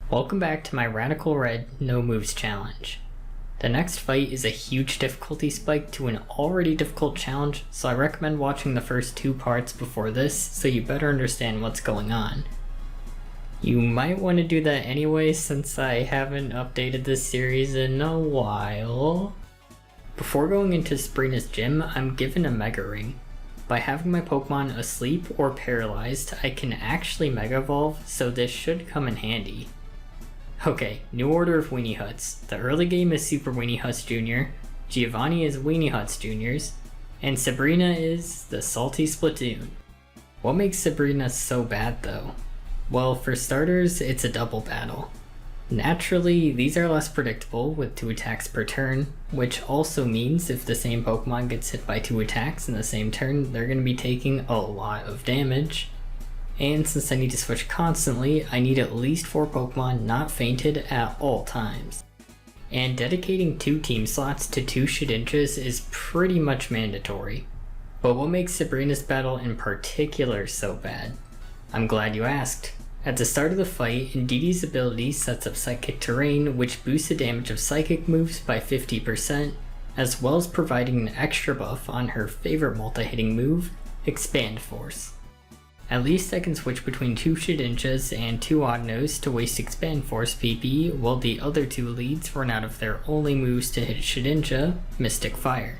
Welcome back to my Radical Red No Moves challenge. The next fight is a huge difficulty spike to an already difficult challenge, so I recommend watching the first two parts before this so you better understand what's going on. You might want to do that anyway since I haven't updated this series in a while. Before going into Sabrina's gym, I'm given a Mega Ring. By having my Pokemon asleep or paralyzed, I can actually Mega Evolve, so this should come in handy. Okay, new order of Weenie Huts. The early game is Super Weenie Huts Jr., Giovanni is Weenie Huts Juniors, and Sabrina is the Salty Splatoon. What makes Sabrina so bad though? Well, for starters, it's a double battle. Naturally, these are less predictable with 2 attacks per turn, which also means if the same Pokemon gets hit by 2 attacks in the same turn, they're going to be taking a lot of damage. And since I need to switch constantly, I need at least 4 Pokemon not fainted at all times. And dedicating 2 team slots to 2 Shedinjas is pretty much mandatory. But what makes Sabrina's battle in particular so bad? I'm glad you asked. At the start of the fight, Indeedee's ability sets up Psychic Terrain, which boosts the damage of Psychic moves by 50%, as well as providing an extra buff on her favorite multi-hitting move, Expand Force. At least I can switch between 2 Shedinjas and 2 Audino's to waste Expand Force PP, while the other 2 leads run out of their only moves to hit Shedinja, Mystic Fire.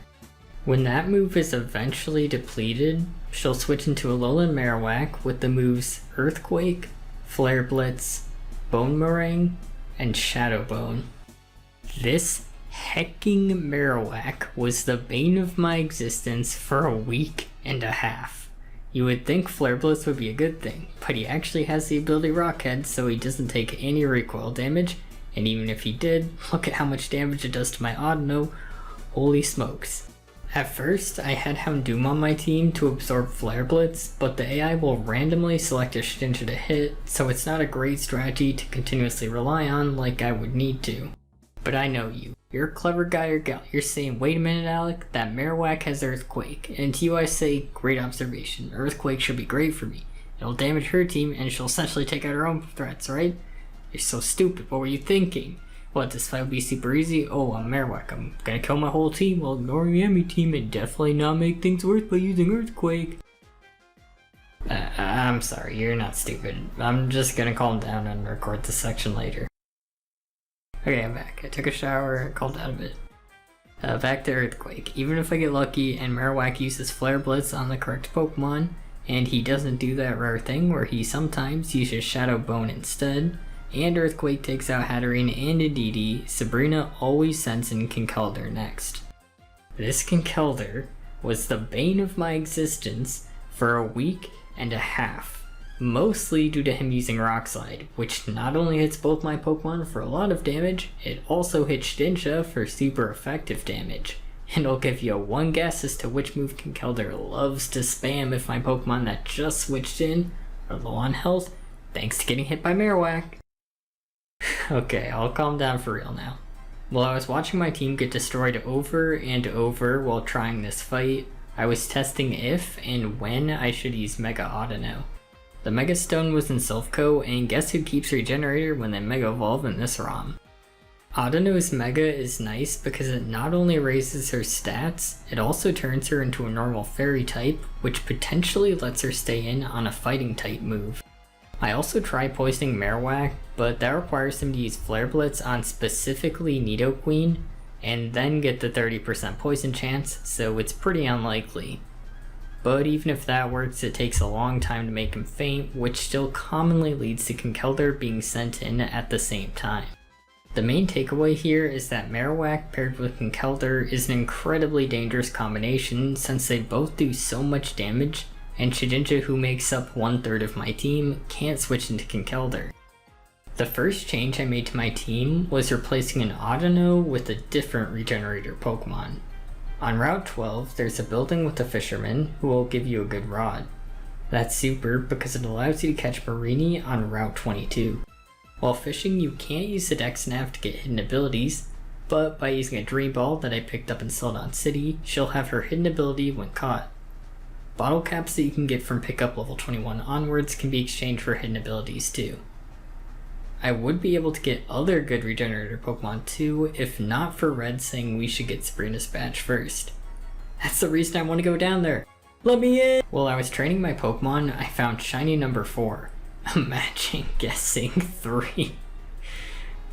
When that move is eventually depleted, she'll switch into Alolan Marowak with the moves Earthquake, Flare Blitz, Bone Meringue, and Shadow Bone. This hecking Marowak was the bane of my existence for a week and a half. You would think Flare Blitz would be a good thing, but he actually has the ability Rockhead, so he doesn't take any recoil damage, and even if he did, look at how much damage it does to my Audino, holy smokes. At first, I had Houndoom on my team to absorb Flare Blitz, but the AI will randomly select a Shedinja to hit, so it's not a great strategy to continuously rely on like I would need to. But I know you. You're a clever guy or gal. You're saying, wait a minute Alec, that Marowak has Earthquake. And to you I say, great observation. Earthquake should be great for me. It'll damage her team and she'll essentially take out her own threats, right? You're so stupid. What were you thinking? What, this fight will be super easy? Oh, I'm Marowak. I'm gonna kill my whole team while ignoring the enemy team and definitely not make things worse by using Earthquake. I'm sorry, you're not stupid. I'm just gonna calm down and record this section later. Okay, I'm back. I took a shower, calmed down a bit. Back to Earthquake. Even if I get lucky and Marowak uses Flare Blitz on the correct Pokemon, and he doesn't do that rare thing where he sometimes uses Shadow Bone instead, and Earthquake takes out Hatterene and Indeedee, Sabrina always sends in Conkeldurr next. This Conkeldurr was the bane of my existence for a week and a half. Mostly due to him using Rock Slide, which not only hits both my Pokemon for a lot of damage, it also hits Shedinja for super effective damage. And I'll give you one guess as to which move Conkeldurr loves to spam if my Pokemon that just switched in are low on health, thanks to getting hit by Marowak. Okay, I'll calm down for real now. While I was watching my team get destroyed over and over while trying this fight, I was testing if and when I should use Mega Audino. The Mega Stone was in Silphco, and guess who keeps Regenerator when they Mega Evolve in this ROM? Audino's Mega is nice because it not only raises her stats, it also turns her into a normal Fairy type, which potentially lets her stay in on a Fighting type move. I also tried poisoning Marowak, but that requires him to use Flare Blitz on specifically Nidoqueen, and then get the 30% poison chance, so it's pretty unlikely. But even if that works, it takes a long time to make him faint, which still commonly leads to Conkeldurr being sent in at the same time. The main takeaway here is that Marowak paired with Conkeldurr is an incredibly dangerous combination since they both do so much damage, and Shedinja, who makes up 1/3 of my team, can't switch into Conkeldurr. The first change I made to my team was replacing an Audino with a different Regenerator Pokemon. On Route 12, there's a building with a fisherman who will give you a good rod. That's super because it allows you to catch Marini on Route 22. While fishing, you can't use the Dex Nav to get hidden abilities, but by using a Dream Ball that I picked up in Celadon City, she'll have her hidden ability when caught. Bottle caps that you can get from pickup level 21 onwards can be exchanged for hidden abilities too. I would be able to get other good regenerator Pokemon too, if not for Red saying we should get Sabrina's badge first. That's the reason I want to go down there. Let me in! While I was training my Pokemon, I found shiny number 4. Imagine guessing 3.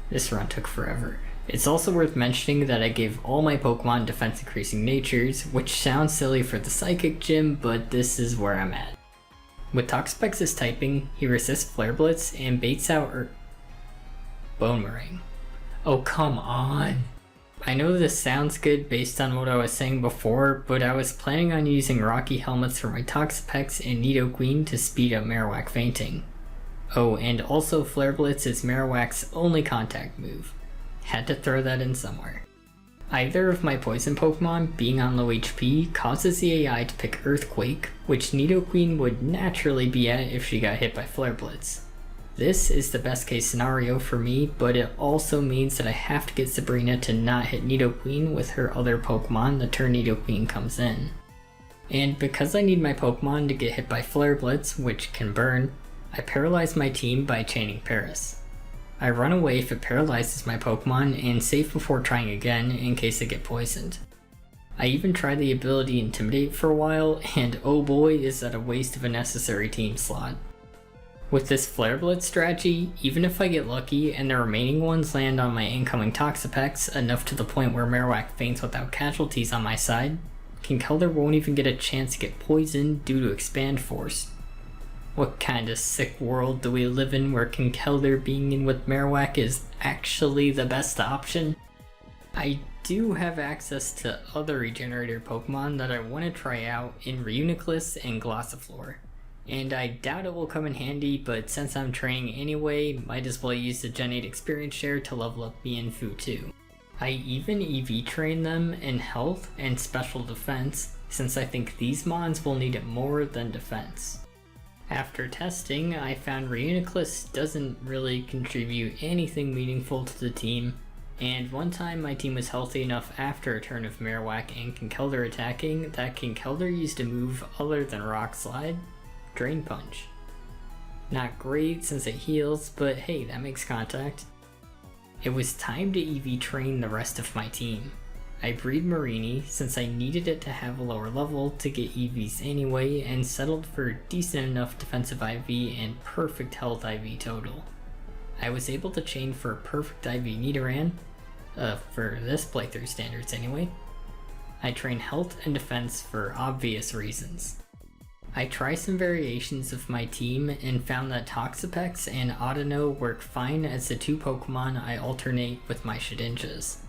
This run took forever. It's also worth mentioning that I gave all my Pokemon defense increasing natures, which sounds silly for the Psychic Gym, but this is where I'm at. With Toxapex's typing, he resists Flare Blitz and baits out Bone Meringue. Oh, come on! I know this sounds good based on what I was saying before, but I was planning on using Rocky Helmets for my Toxapex and Nidoqueen to speed up Marowak fainting. Oh, and also Flare Blitz is Marowak's only contact move. Had to throw that in somewhere. Either of my poison Pokemon being on low HP causes the AI to pick Earthquake, which Nidoqueen would naturally be at if she got hit by Flare Blitz. This is the best case scenario for me, but it also means that I have to get Sabrina to not hit Nidoqueen with her other Pokemon the turn Nidoqueen comes in. And because I need my Pokemon to get hit by Flare Blitz, which can burn, I paralyze my team by chaining Paris. I run away if it paralyzes my Pokemon and save before trying again in case they get poisoned. I even try the ability Intimidate for a while, and oh boy is that a waste of a necessary team slot. With this Flare Blitz strategy, even if I get lucky and the remaining ones land on my incoming Toxapex enough to the point where Marowak faints without casualties on my side, Conkeldurr won't even get a chance to get poisoned due to Expand Force. What kind of sick world do we live in where Conkeldurr being in with Marowak is actually the best option? I do have access to other regenerator Pokemon that I want to try out in Reuniclus and Glossiflor, and I doubt it will come in handy, but since I'm training anyway, might as well use the Gen 8 experience share to level up Mienfoo too. I even EV train them in health and special defense, since I think these mons will need it more than defense. After testing, I found Reuniclus doesn't really contribute anything meaningful to the team, and one time my team was healthy enough after a turn of Marowak and Conkeldurr attacking that Conkeldurr used a move other than Rock Slide, Drain Punch. Not great since it heals, but hey, that makes contact. It was time to EV train the rest of my team. I breed Marini since I needed it to have a lower level to get EVs anyway, and settled for decent enough defensive IV and perfect health IV total. I was able to chain for perfect IV Nidoran, for this playthrough standards anyway. I train health and defense for obvious reasons. I try some variations of my team and found that Toxapex and Audino work fine as the two Pokemon I alternate with my Shedinjas.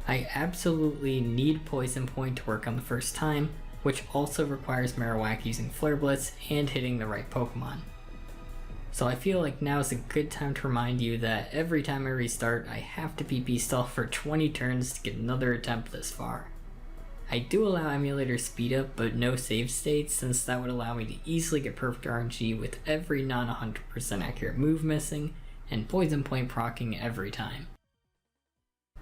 I absolutely need Poison Point to work on the first time, which also requires Marowak using Flare Blitz and hitting the right Pokemon. So I feel like now is a good time to remind you that every time I restart, I have to PP stall for 20 turns to get another attempt this far. I do allow emulator speed up, but no save states, since that would allow me to easily get perfect RNG with every non 100% accurate move missing, and Poison Point proccing every time.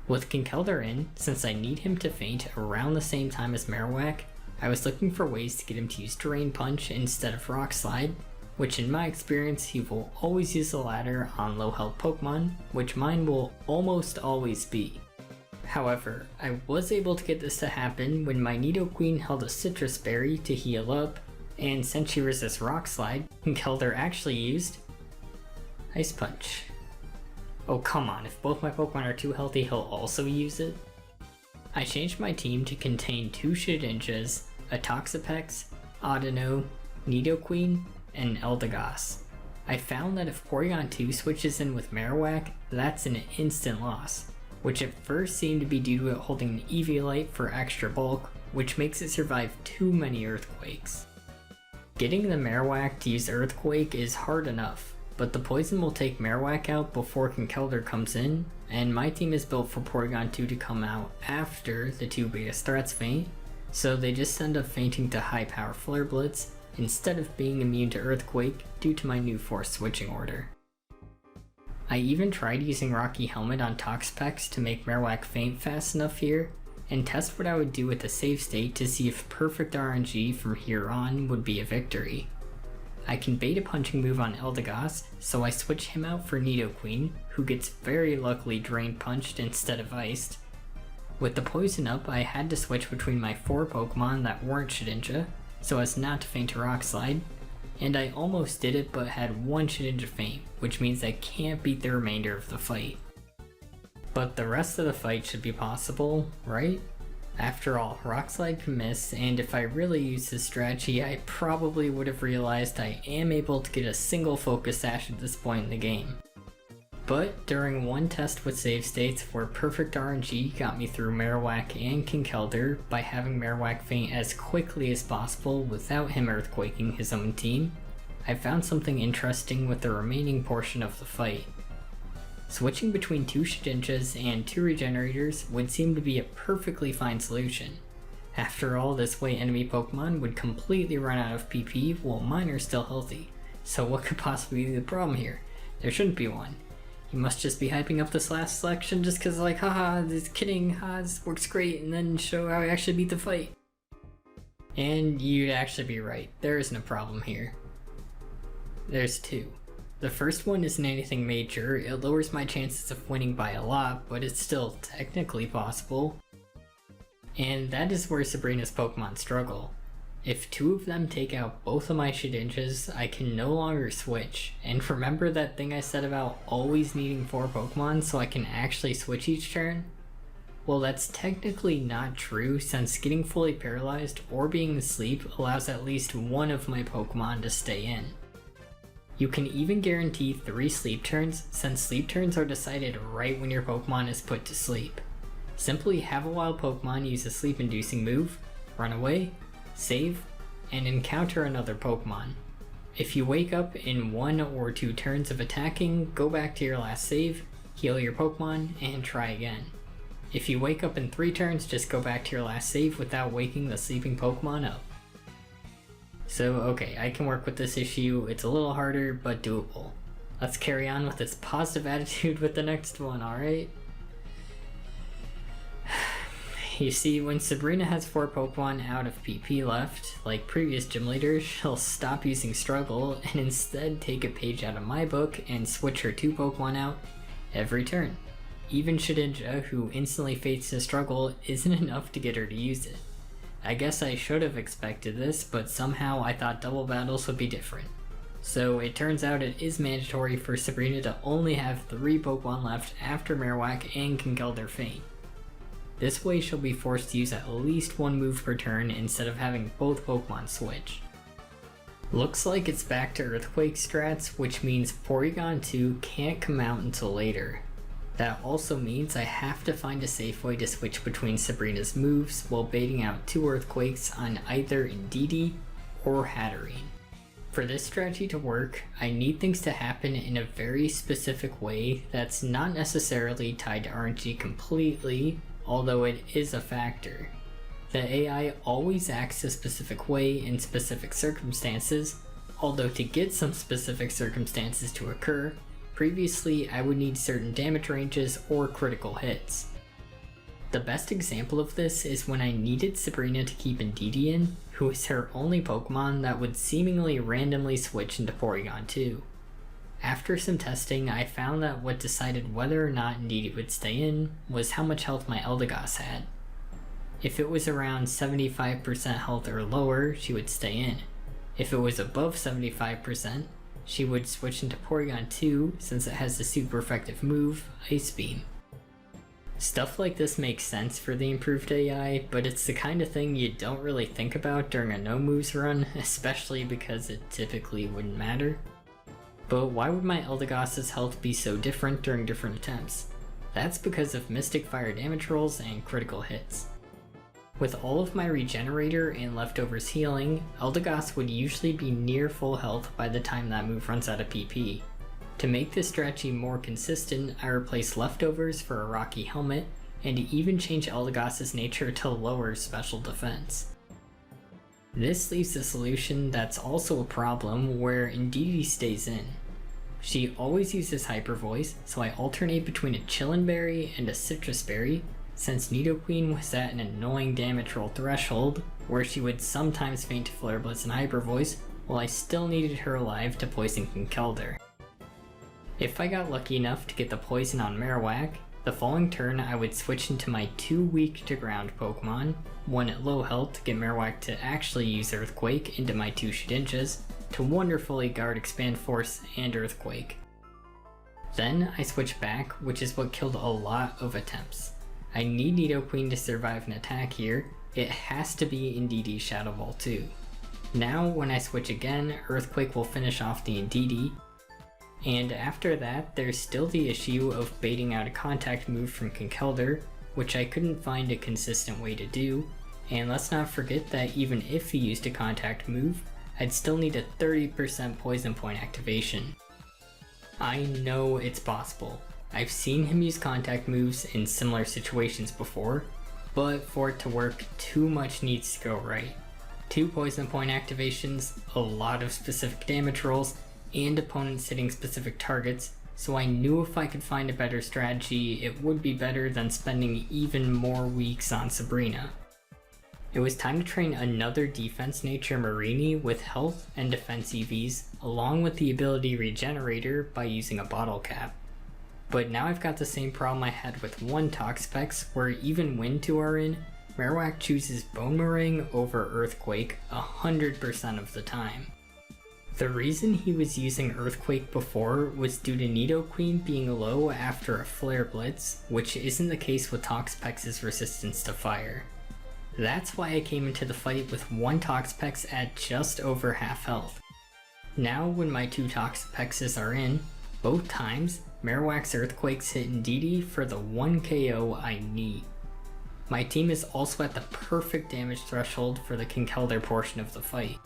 With Conkeldurr in, since I need him to faint around the same time as Marowak, I was looking for ways to get him to use Drain Punch instead of Rock Slide, which in my experience he will always use the latter on low health Pokemon, which mine will almost always be. However, I was able to get this to happen when my Nidoqueen held a Citrus Berry to heal up, and since she resists Rock Slide, Conkeldurr actually used Ice Punch. Oh come on, if both my Pokemon are too healthy, he'll also use it? I changed my team to contain 2 Shedinjas, a Toxapex, Audino, Nidoqueen, and Eldegoss. I found that if Porygon 2 switches in with Marowak, that's an instant loss, which at first seemed to be due to it holding an Eviolite for extra bulk, which makes it survive too many Earthquakes. Getting the Marowak to use Earthquake is hard enough, but the poison will take Marowak out before Conkeldurr comes in, and my team is built for Porygon 2 to come out after the 2 biggest threats faint, so they just end up fainting to high power Flare Blitz instead of being immune to Earthquake due to my new force switching order. I even tried using Rocky Helmet on Toxapex to make Marowak faint fast enough here, and test what I would do with the save state to see if perfect RNG from here on would be a victory. I can bait a punching move on Eldegoss, so I switch him out for Nidoqueen, who gets very luckily Drain Punched instead of Iced. With the poison up, I had to switch between my 4 Pokemon that weren't Shedinja, so as not to faint a Rock Slide, and I almost did it but had 1 Shedinja faint, which means I can't beat the remainder of the fight. But the rest of the fight should be possible, right? After all, Rock Slide can miss, and if I really used this strategy, I probably would have realized I am able to get a single Focus Sash at this point in the game. But during one test with save states where perfect RNG got me through Marowak and Conkeldurr by having Marowak faint as quickly as possible without him earthquaking his own team, I found something interesting with the remaining portion of the fight. Switching between 2 Shedinjas and 2 Regenerators would seem to be a perfectly fine solution. After all, this way enemy Pokemon would completely run out of PP while mine are still healthy, so what could possibly be the problem here? There shouldn't be one. You must just be hyping up this last selection just cause like, haha, this kidding, this works great, and then show how I actually beat the fight. And you'd actually be right, there isn't a problem here. There's 2. The first one isn't anything major, it lowers my chances of winning by a lot, but it's still technically possible. And that is where Sabrina's Pokemon struggle. If 2 of them take out both of my Shedinjas, I can no longer switch. And remember that thing I said about always needing 4 Pokemon so I can actually switch each turn? Well, that's technically not true since getting fully paralyzed or being asleep allows at least one of my Pokemon to stay in. You can even guarantee 3 sleep turns since sleep turns are decided right when your Pokemon is put to sleep. Simply have a wild Pokemon use a sleep inducing move, run away, save, and encounter another Pokemon. If you wake up in 1 or 2 turns of attacking, go back to your last save, heal your Pokemon, and try again. If you wake up in 3 turns, just go back to your last save without waking the sleeping Pokemon up. So okay, I can work with this issue, it's a little harder, but doable. Let's carry on with this positive attitude with the next one, alright? You see, when Sabrina has 4 Pokemon out of PP left, like previous gym leaders, she'll stop using Struggle and instead take a page out of my book and switch her 2 Pokemon out every turn. Even Shedinja, who instantly fates to Struggle, isn't enough to get her to use it. I guess I should have expected this, but somehow I thought double battles would be different. So it turns out it is mandatory for Sabrina to only have 3 Pokemon left after Marowak and Conkeldurr faint. This way she'll be forced to use at least 1 move per turn instead of having both Pokemon switch. Looks like it's back to Earthquake strats, which means Porygon 2 can't come out until later. That also means I have to find a safe way to switch between Sabrina's moves while baiting out 2 Earthquakes on either Indeedee or Hatterene. For this strategy to work, I need things to happen in a very specific way that's not necessarily tied to RNG completely, although it is a factor. The AI always acts a specific way in specific circumstances, although to get some specific circumstances to occur, previously I would need certain damage ranges or critical hits. The best example of this is when I needed Sabrina to keep Indeedee in, who is her only Pokemon that would seemingly randomly switch into Porygon 2. After some testing, I found that what decided whether or not Indeedee would stay in was how much health my Eldegoss had. If it was around 75% health or lower, she would stay in. If it was above 75%, she would switch into Porygon 2 since it has the super effective move, Ice Beam. Stuff like this makes sense for the improved AI, but it's the kind of thing you don't really think about during a no moves run, especially because it typically wouldn't matter. But why would my Eldegoss's health be so different during different attempts? That's because of Mystic Fire damage rolls and critical hits. With all of my Regenerator and Leftovers healing, Eldegoss would usually be near full health by the time that move runs out of PP. To make this strategy more consistent, I replace Leftovers for a Rocky Helmet, and even change Eldegoss's nature to lower special defense. This leaves a solution that's also a problem where Indeedee stays in. She always uses Hyper Voice, so I alternate between a Chillin' Berry and a Citrus Berry, since Nidoqueen was at an annoying damage roll threshold, where she would sometimes faint to Flare Blitz and Hyper Voice, while I still needed her alive to poison Conkeldurr. If I got lucky enough to get the poison on Marowak, the following turn I would switch into my 2 weak to ground Pokemon, 1 at low health to get Marowak to actually use Earthquake into my 2 Shedinjas, to wonderfully guard Expand Force and Earthquake. Then I switch back, which is what killed a lot of attempts. I need Nidoqueen to survive an attack here. It has to be Indeedee Shadow Ball too. Now when I switch again, Earthquake will finish off the Indeedee, and after that there's still the issue of baiting out a contact move from Conkeldurr, which I couldn't find a consistent way to do, and let's not forget that even if he used a contact move, I'd still need a 30% poison point activation. I know it's possible. I've seen him use contact moves in similar situations before, but for it to work, too much needs to go right. 2 poison point activations, a lot of specific damage rolls, and opponents hitting specific targets, so I knew if I could find a better strategy, it would be better than spending even more weeks on Sabrina. It was time to train another defense nature Marini with health and defense EVs, along with the ability Regenerator by using a bottle cap. But now I've got the same problem I had with 1 Toxapex, where even when 2 are in, Marowak chooses Bonemerang over Earthquake 100% of the time. The reason he was using Earthquake before was due to Nidoqueen being low after a Flare Blitz, which isn't the case with Toxapex's resistance to fire. That's why I came into the fight with 1 Toxapex at just over half health. Now when my 2 Toxapexes are in, both times, Marowak's Earthquakes hit Indeedee for the 1 KO I need. My team is also at the perfect damage threshold for the Conkeldurr portion of the fight.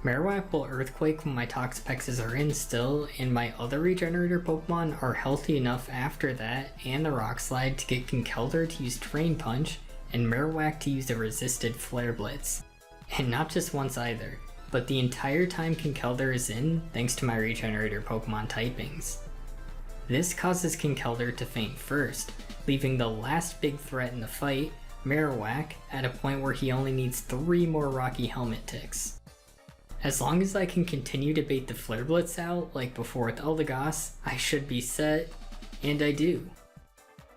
Marowak will Earthquake when my Toxapexes are in still, and my other Regenerator Pokemon are healthy enough after that and the Rock Slide to get Conkeldurr to use Drain Punch, and Marowak to use a resisted Flare Blitz. And not just once either, but the entire time Conkeldurr is in thanks to my Regenerator Pokemon typings. This causes Conkeldurr to faint first, leaving the last big threat in the fight, Marowak, at a point where he only needs 3 more Rocky Helmet ticks. As long as I can continue to bait the Flare Blitz out like before with Eldegoss, I should be set, and I do.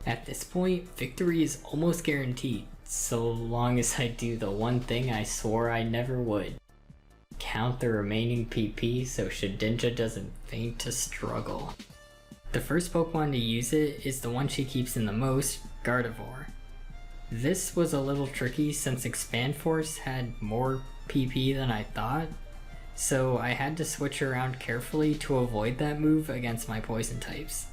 At this point, victory is almost guaranteed, so long as I do the one thing I swore I never would. Count the remaining PP so Shedinja doesn't faint to struggle. The first Pokemon to use it is the one she keeps in the most, Gardevoir. This was a little tricky since Expand Force had more PP than I thought, so I had to switch around carefully to avoid that move against my poison types.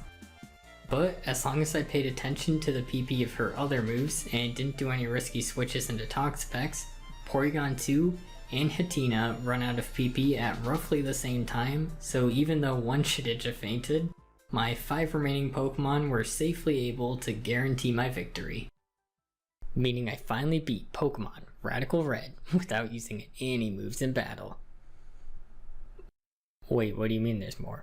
But as long as I paid attention to the PP of her other moves and didn't do any risky switches into Toxapex, Porygon 2 and Hatenna run out of PP at roughly the same time, so even though 1 Shedinja fainted, my 5 remaining Pokemon were safely able to guarantee my victory. Meaning I finally beat Pokemon Radical Red without using any moves in battle. Wait, what do you mean there's more?